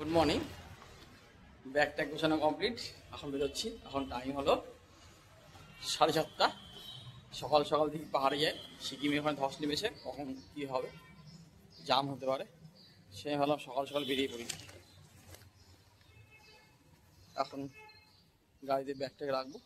Good morning. ব্যাগটা গোছানো complete, এখন বেরোচ্ছি। এখন টাইম হলো 7:30। সকাল সকাল থেকে পাহাড়ে যায়, সিকিমে ওখানে ধস নেমেছে, কখন কী হবে, জাম হতে পারে, সে ভাবলাম সকাল সকাল বেরিয়ে পড়ি। এখন গাড়িতে ব্যাগটাকে রাখবো।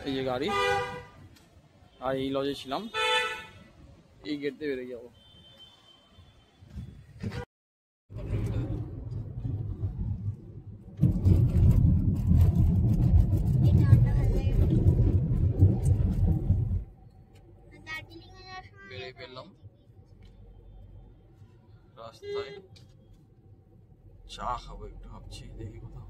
এই যে গাড়ি, আর এই লজে ছিলাম, এই গেট দিয়ে বেরিয়ে যাবো। বেরিয়ে ফেললাম রাস্তায়, চা খাবো একটু, ভাবছি দেখি কোথাও।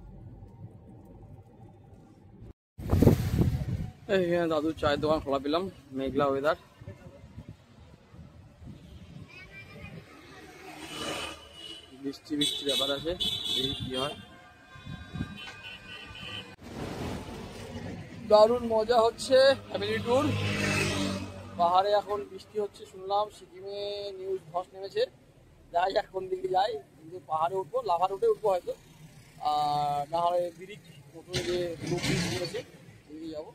এইখানে দাদুর চায়ের দোকান খোলা পেলাম, মেঘলা ওয়েদার, বৃষ্টি বৃষ্টির ব্যাপার আছে, দেখি কি হয়। দারুণ মজা হচ্ছে, ফ্যামিলি ট্যুর। পাহাড়ে এখন বৃষ্টি হচ্ছে শুনলাম, সিকিমে নিউজ ধস নেমেছে, যাই যাক কোন দিকে যাই, কিন্তু পাহাড়ে উঠবো, লাভা রোডে উঠবো হয়তো, আর না হলে ব্রিজ নতুন যে ব্লু ব্রিজ করেছে ওইদিকে যাবো।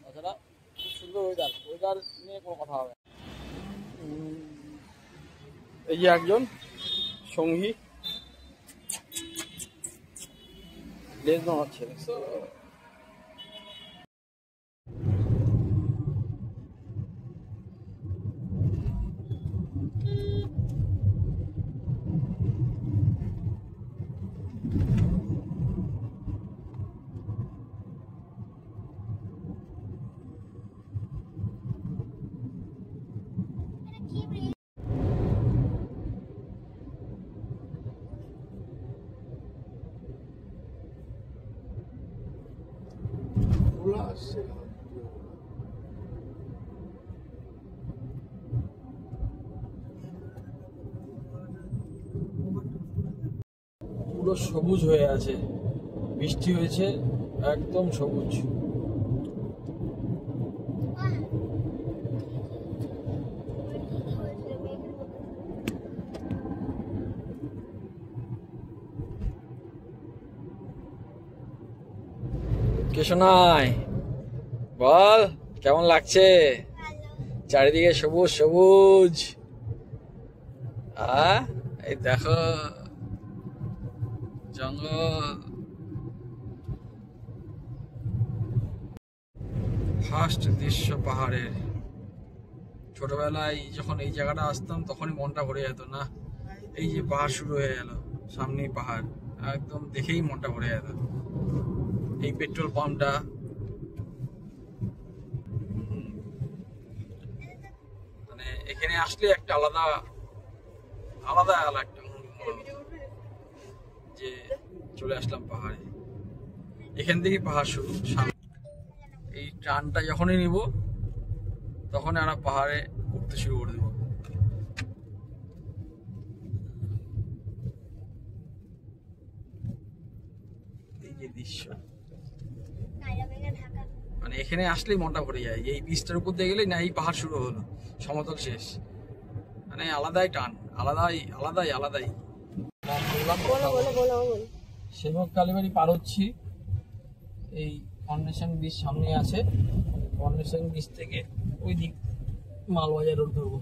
তাছাড়া খুব সুন্দর ওয়েদার, ওয়েদার নিয়ে কোনো কথা হবে না। এই যে একজন সঙ্গী লেজ বানাচ্ছে, পুরো সবুজ হয়ে আছে, বৃষ্টি হয়েছে, একদম সবুজ। কেশনাই বল, কেমন লাগছে? চারিদিকে সবুজ সবুজ, এই দেখো জঙ্গল। ফার্স্ট দৃশ্য পাহাড়ের। ছোটবেলায় যখন এই জায়গাটা আসতাম তখনই মনটা ভরে যেত, না এই যে পাহাড় শুরু হয়ে গেল, সামনেই পাহাড়, একদম দেখেই মনটা ভরে যেত। এই পেট্রোল পাম্পটা, মানে এখানে আসলে একটা আলাদা আলাদা একটা যে চলে আসলাম পাহাড়ে। এখান থেকে পাহাড় শুরু। এই টানটা যখনই নিব তখন আমরা পাহাড়ে উঠতে শুরু করে দেবো। এই যে দৃশ্য, মানে এখানে আসলেই মনটা ভরে যায়। এই বীজটার উপর দিয়ে গেলেই না এই পাহাড় শুরু হলো, সমতল শেষ, মানে আলাদাই টান, আলাদাই আলাদাই আলাদাই। সেবক কালীবাড়ি পার হচ্ছি, এই ফাউন্ডেশন ব্রিজ সামনে আছে, ফাউন্ডেশন ব্রিজ থেকে ওই দিক মালবাজার রোড ধরবো।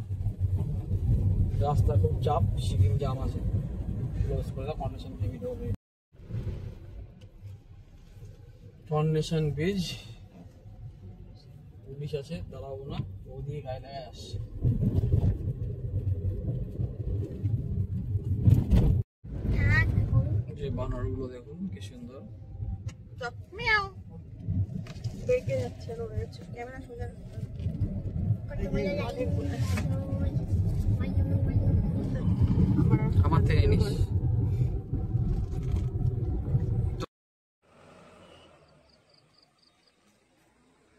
রাস্তা খুব চাপ, সিকিম জাম আছে, ক্লোজ করে দাও। ফাউন্ডেশন থেকে ঢোকে, ফাউন্ডেশন ব্রিজ, পুলিশ আছে, দাঁড়াবো না, ওদিকে গায়ে লাগায় আসছে। বানরগুলো দেখুন কি সুন্দর। আমার থেকে নিস।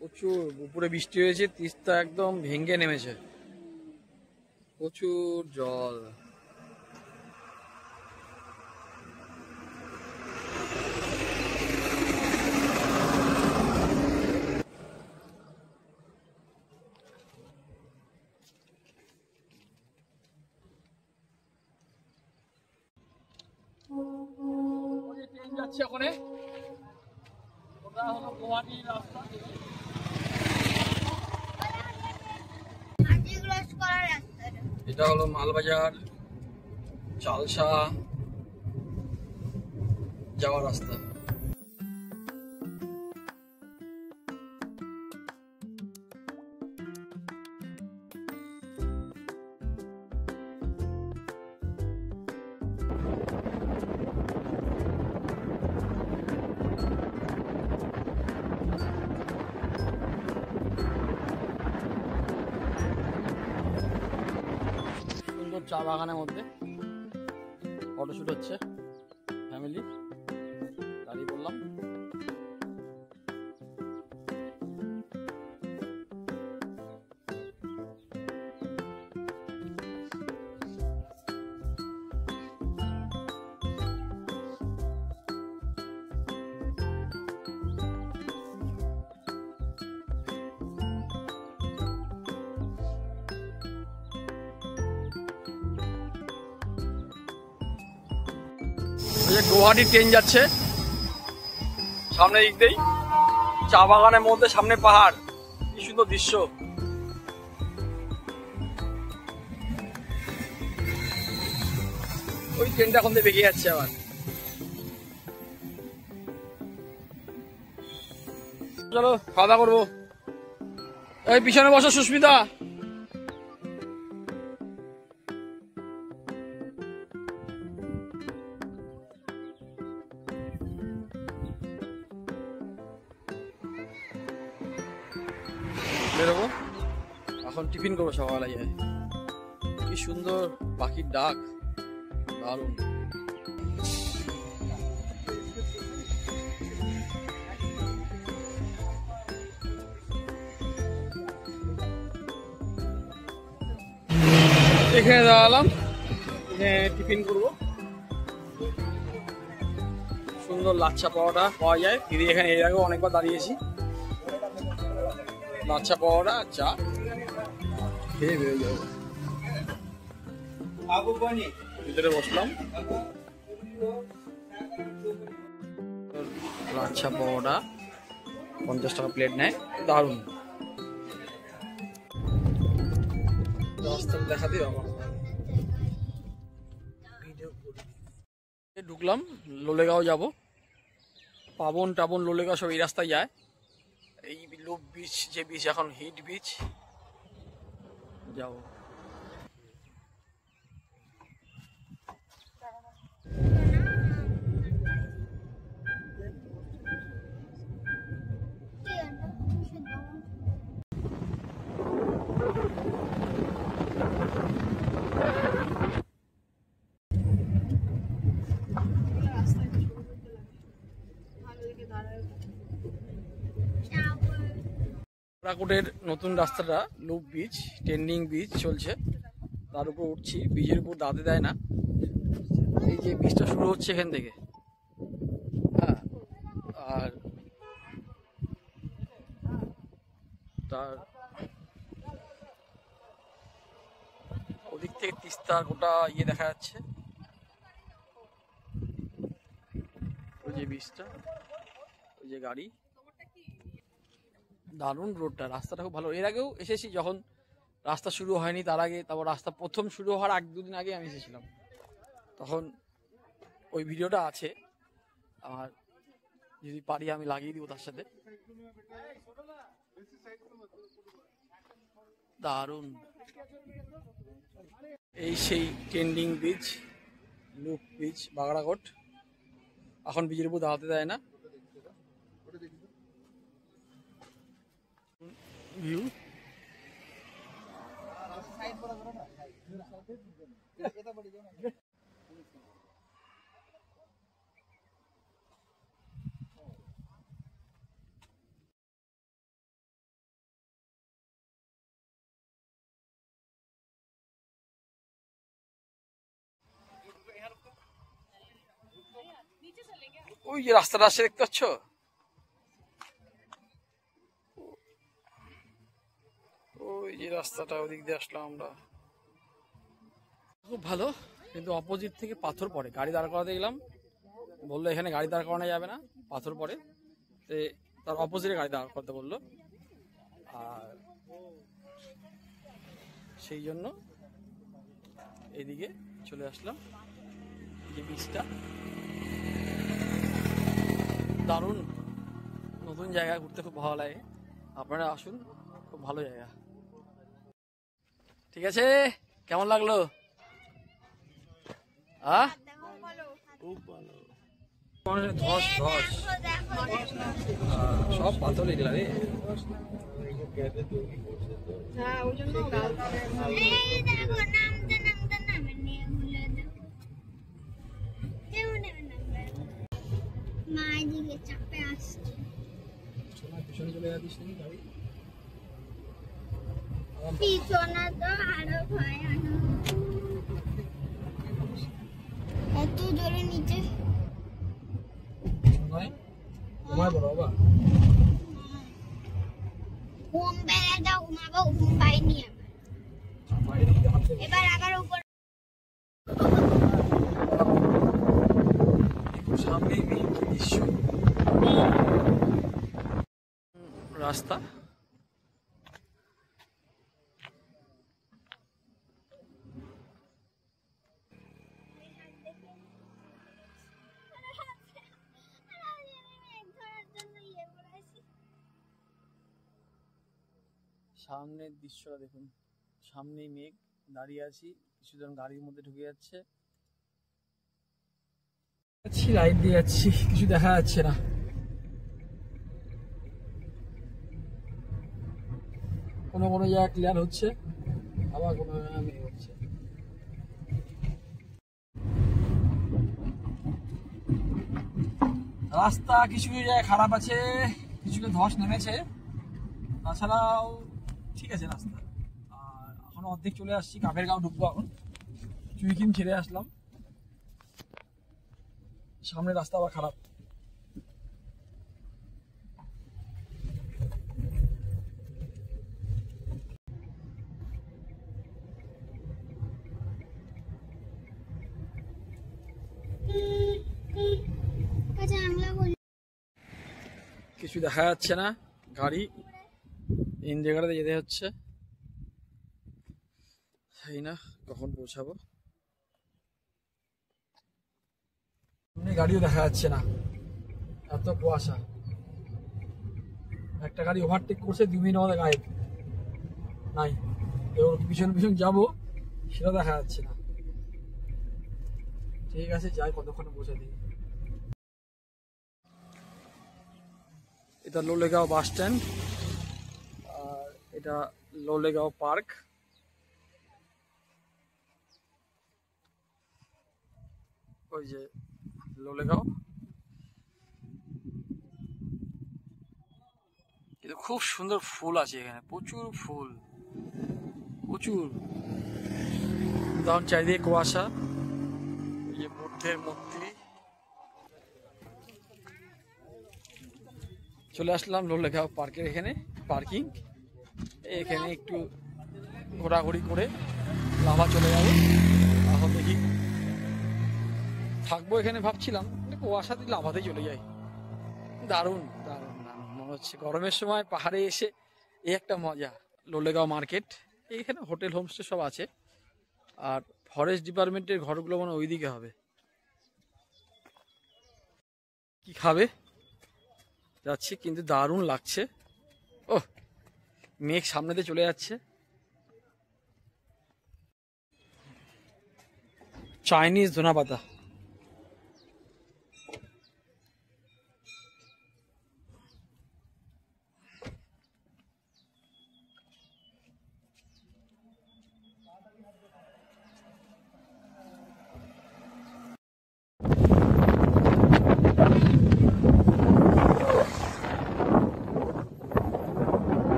প্রচুর উপরে বৃষ্টি হয়েছে, তিস্তা একদম ভেঙে নেমেছে, প্রচুর জল। ট্রেন যাচ্ছে ওখানে, ওটা হলো গুয়াহাটির রাস্তা। এটা হলো মালবাজার চালসা যাওয়ার রাস্তা। চা বাগানের মধ্যে ফটোশুট হচ্ছে, ফ্যামিলি দাঁড়িয়ে পড়লাম। গুয়াহাটি ট্রেন যাচ্ছে, সামনে দিক দিয়েই চা বাগানের মধ্যে, সামনে পাহাড়, কি সুন্দর দৃশ্য। ওই ট্রেনটা এখন থেকে বেরিয়ে যাচ্ছে আবার। চলো খাওয়া দাওয়া করবো। এই পিছনে বসো সুস্মিতা। বেরোবো এখন, টিফিন করবো সকালে যায়। কি সুন্দর পাখির ডাক, দারুণ। এখানে দাঁড়ালাম, টিফিন করবো। সুন্দর লাচ্ছা পাওয়াটা পাওয়া যায় দিদি, এখানে এর আগেও অনেকবার দাঁড়িয়েছি। লাচ্ছা পাওয়াটা চা খেয়ে বেরিয়ে যাবো। ভিতরে বসলাম, লাচ্ছা পাওয়াটা 50 টাকা প্লেট নেয়, দারুণ। দেখাতে ঢুকলাম, লোলেগাঁও যাব। পাবন টাবন লোলেগাঁও সব এই রাস্তায় যায়। এই লুপ বিচ, যে বিচ এখন হিট বিচ, যাবো। কোরাকুটের নতুন রাস্তাটা লুপ বিচ, ট্রেন্ডিং বিচ চলছে, তার উপর উঠছি। ব্রিজের উপর দাঁড়াতে দেয় না, এই যে বিচটা শুরু হচ্ছে এখান থেকে। হ্যাঁ, আর তার ওদিক থেকে তিস্তার গোটা ইয়ে দেখা যাচ্ছে। ওই যে বিচটা, ওই যে গাড়ি, দারুণ রোডটা, রাস্তাটা খুব ভালো। এর আগেও এসেছি যখন রাস্তা শুরু হয়নি, তার আগে, তারপর রাস্তা প্রথম শুরু হওয়ার 1-2 দিন আগে আমি এসেছিলাম, তখন ওই ভিডিওটা আছে আমার, যদি পারি আমি লাগিয়ে দিব তার সাথে। দারুণ। এই সেই trending beach, loop beach, Bagrakote. এখন ব্রিজের উপর দাঁড়াতে দেয় না। ভিউ ওই যে রাস্তাটা আসছে দেখতে পাচ্ছ, ওই যে রাস্তাটা ওদিক দিয়ে আসলাম আমরা। খুব ভালো, কিন্তু অপোজিট থেকে পাথর পড়ে, গাড়ি দাঁড় করাতে গেলাম, বললো এখানে গাড়ি দাঁড় করানো যাবে না, পাথর পড়ে, তার অপোজিটে গাড়ি দাঁড় করতে বললো। আর সেই জন্য এদিকে চলে আসলাম। এই বীজটা দারুণ, নতুন জায়গা, ঘুরতে খুব ভালো লাগে, আপনারা আসুন, খুব ভালো জায়গা। ঠিক আছে, কেমন লাগলো? খুব ভালো, ধস ধস সব পাথর এগুলা রে। পিছনে চলে যাচ্ছিস নাকি গাড়ি? পিছনে তো আরো ভয়ানক, এত জোরে নিচে ঘুমায় বড় বাবা, ঘুম পেলে তো ঘুমাবো, ঘুম পাইনি এবার আবার উপর। সামনেই দৃশ্য, রাস্তা, সামনের দৃশ্যটা দেখুন, সামনেই মেঘ, দাঁড়িয়ে আছি, কিছুজন গাড়ির মধ্যে ঢুকে যাচ্ছে, লাইট দিয়ে যাচ্ছি, কিছু দেখা যাচ্ছে না। কোনো কোনো জায়গায় ক্লিয়ার হচ্ছে, আবার কোনো জায়গায় মেঘ হচ্ছে। রাস্তা কিছু কিছু জায়গায় খারাপ আছে, কিছু কিছু ধস নেমেছে, তাছাড়াও ঠিক আছে রাস্তা। আর এখন অর্ধেক চলে আসছি, কাপের গাঁও ঢুকবো এখন, চুইকিম ছেড়ে আসলাম, সামনে রাস্তা আবার খারাপ। কিছু দেখা যাচ্ছে না, গাড়ি ইন জায়গাটাতে যেতে হচ্ছে, জানি না কখন পৌঁছাবো। গাড়িও দেখা যাচ্ছে না, এত কুয়াশা। একটা গাড়ি ওভারটেক করছে, 2 মিনিট আমাদের গায়েব নাই, এবার পিছন পিছন যাবো, সেটা দেখা যাচ্ছে না। ঠিক আছে, যাই, কতক্ষণে পৌঁছে দিই। এটা লোলেগাঁও বাস স্ট্যান্ড, আর এটা লোলেগাঁও পার্ক। ওই যে লোলেগাঁও, কিন্তু খুব সুন্দর ফুল আছে এখানে, প্রচুর ফুল, প্রচুর। তখন চারিদিকে কুয়াশা, এই যে বুদ্ধের মূর্তি। চলে আসলাম লোলেগাঁও পার্কের এখানে, পার্কিং, এখানে একটু ঘোরাঘুরি করে লাভা চলে যাবো। এখন দেখি থাকবো এখানে ভাবছিলাম, কুয়াশা দিয়ে লাভাতেই চলে যাই। দারুণ দারুণ দারুণ মনে হচ্ছে, গরমের সময় পাহাড়ে এসে এই একটা মজা। লোলেগাঁও মার্কেট, এইখানে হোটেল হোমস্টে সব আছে, আর ফরেস্ট ডিপার্টমেন্টের ঘরগুলো মানে ওইদিকে হবে। কি খাবে যাচ্ছি, কিন্তু দারুণ লাগছে। ও, মেঘ সামনেতে চলে যাচ্ছে, চাইনিজ ধনা পাতা।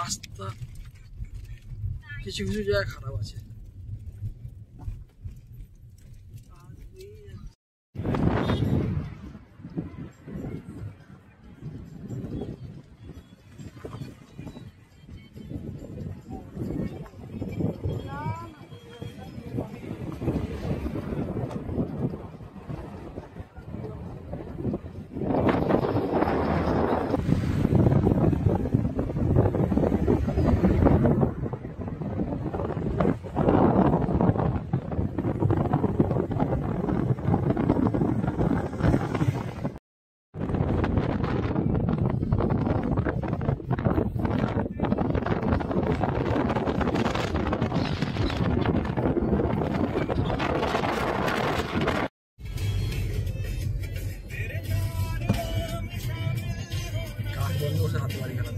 রাস্তা কিছু কিছু জায়গায় খারাপ আছে। বন্ধ করছে হাতে বাড়ি খেলা।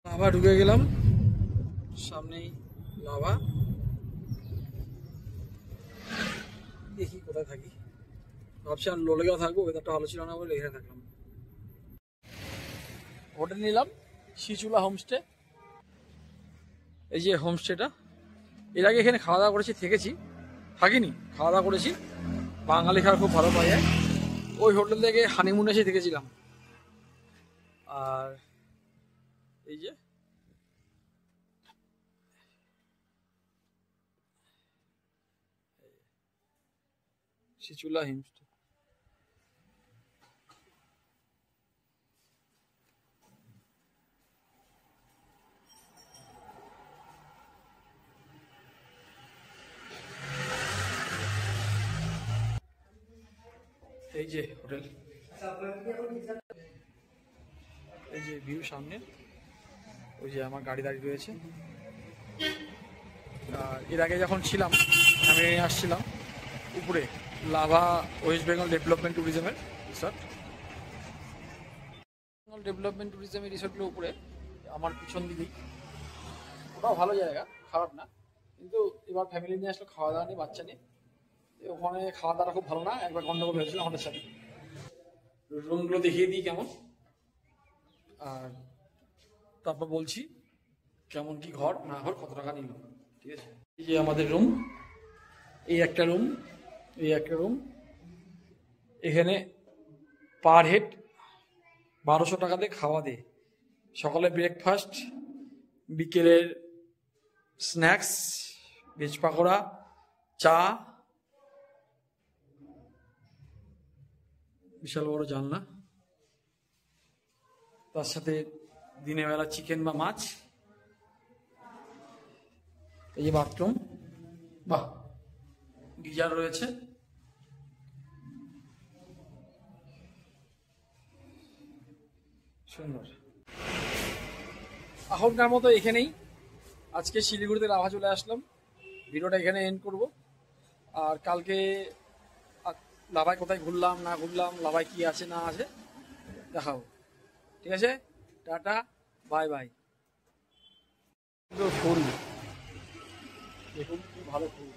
লাভা ঢুকে গেলাম, সামনেই লাভা। দেখি কোথায় থাকি, ভাবছি আর লোলেগাঁও থাকবো, ওয়েদারটা ভালো ছিল না বলে এখানে থাকলাম। হোটেল নিলাম শিচুলা হোমস্টে। এই যে হোমস্টেটা, এর আগে এখানে খাওয়া দাওয়া করেছি, থেকেছি, থাকিনি, খাওয়া দাওয়া করেছি। বাঙালি খাওয়া খুব ভালো পাওয়া যায়। ওই হোটেল থেকে হানিমুন এসে থেকেছিলাম। আর এই যে শিচুলা হোমস্টে। এই যে হোটেল, এই যে ভিউ সামনে, ওই যে আমার গাড়ি দাঁড়িয়ে রয়েছে। আর এর আগে যখন ছিলাম আমি আসছিলাম উপরে লাভা ওয়েস্ট বেঙ্গল ডেভেলপমেন্ট ট্যুরিজমের রিসর্ট। বেঙ্গল ডেভেলপমেন্ট ট্যুরিজমের রিসর্টের উপরে আমার পিছন দিকেই, ওটাও ভালো জায়গা, খারাপ না, কিন্তু এবার ফ্যামিলি নিয়ে আসলো, খাওয়া দাওয়া নিয়ে, বাচ্চা নিয়ে, ওখানে খাওয়া দাওয়া খুব ভালো না, একবার গন্ডগোল হয়েছিল আমাদের সাথে। রুমগুলো দেখিয়ে দিই কেমন, আর তারপর বলছি কেমন কি ঘর না ঘর, কত টাকা নিল, ঠিক আছে। এই যে আমাদের রুম, এই একটা রুম, এই একটা রুম। এখানে পার হেড 1200 টাকাতে খাওয়া দে, সকালে ব্রেকফাস্ট, বিকেলের স্ন্যাক্স, ভেজ পাকোড়া, চা, বিশাল বড় জানলা, তার সাথে দিনের বেলা চিকেন বা মাছ। এই যে বাথরুম, বাহ, গিজার রয়েছে। সুন্দর। এখনকার মতো এখানেই আজকে শিলিগুড়িতে লাভা চলে আসলাম, ভিডিওটা এখানে এন্ড করব। আর কালকে লাভায় কোথায় ঘুরলাম না ঘুরলাম, লাভায় কি আছে না আছে দেখাবো, ঠিক আছে। Tata, bye bye. ফুল দেখুন কি ভালো ফুল।